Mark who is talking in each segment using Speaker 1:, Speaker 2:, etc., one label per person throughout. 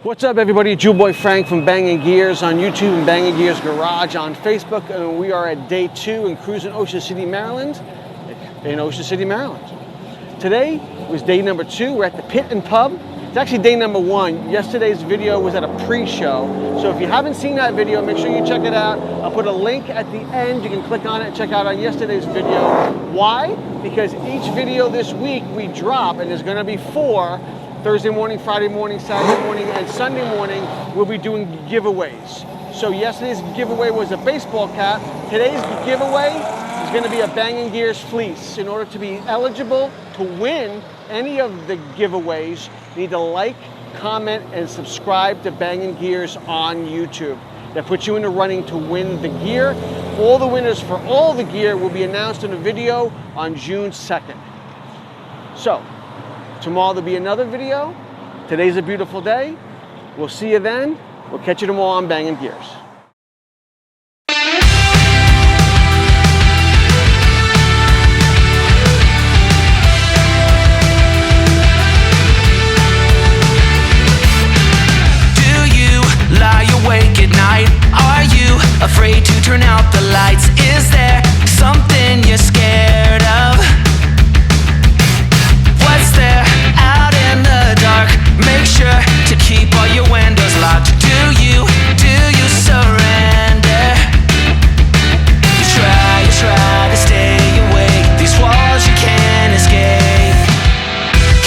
Speaker 1: What's up, everybody? It's your boy Frank from Bangin Gears on YouTube and Bangin Gears Garage on Facebook, and we are at day 2 in Cruisin, Ocean City, Maryland. In Ocean City, Maryland. Today was day number 2. We're at the Pit and Pub. It's actually day number 1. Yesterday's video was at a pre-show, so if you haven't seen that video, make sure you check it out. I'll put a link at the end. You can click on it and check out on yesterday's video. Why? Because each video this week we drop, and there's going to be 4. Thursday morning, Friday morning, Saturday morning, and Sunday morning, we'll be doing giveaways. So yesterday's giveaway was a baseball cap. Today's giveaway is going to be a Bangin Gears fleece. In order to be eligible to win any of the giveaways, you need to like, comment, and subscribe to Bangin Gears on YouTube. That puts you in the running to win the gear. All the winners for all the gear will be announced in a video on June 2nd. So, tomorrow there'll be another video. Today's a beautiful day. We'll see you then. We'll catch you tomorrow on Bangin Gears.
Speaker 2: Do you lie awake at night? Are you afraid to turn out the lights? Is there something you're scared of? What's there out in the dark? Make sure to keep all your windows locked. Do you surrender? You try to stay awake. These walls you can't escape.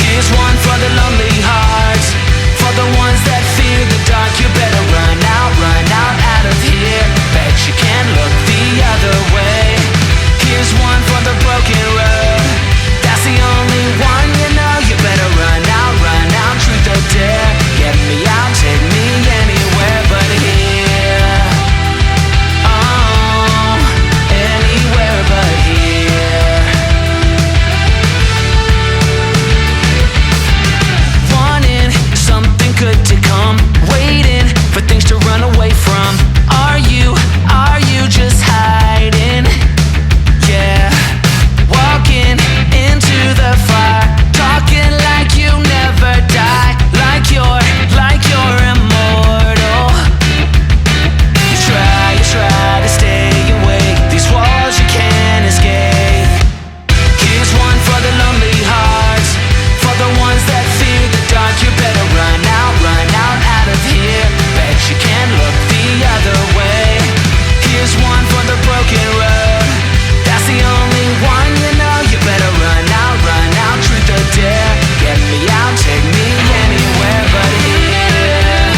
Speaker 2: Here's one for the lonely hearts, for the ones that fear the dark. You better run out of here. Bet you can't look the other way. Here's one for the broken road. That's the only one you know. You better run out, truth or dare. Get me out, take me anywhere but here. Oh, anywhere but here. Wanting something good to come, waiting for things to run away from. Are you just hiding? Yeah, walking into the fire, talking like you never die, like you're immortal. You try to stay awake. These walls you can't escape. Here's one for the lonely hearts, for the ones that fear the dark. You better run out of here. Bet you can't look the other way. Here's one for the broken road. That's the only one you know. You better run out, truth or dare. Get me out, take me anywhere but here.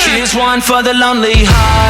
Speaker 2: Here's one for the lonely heart.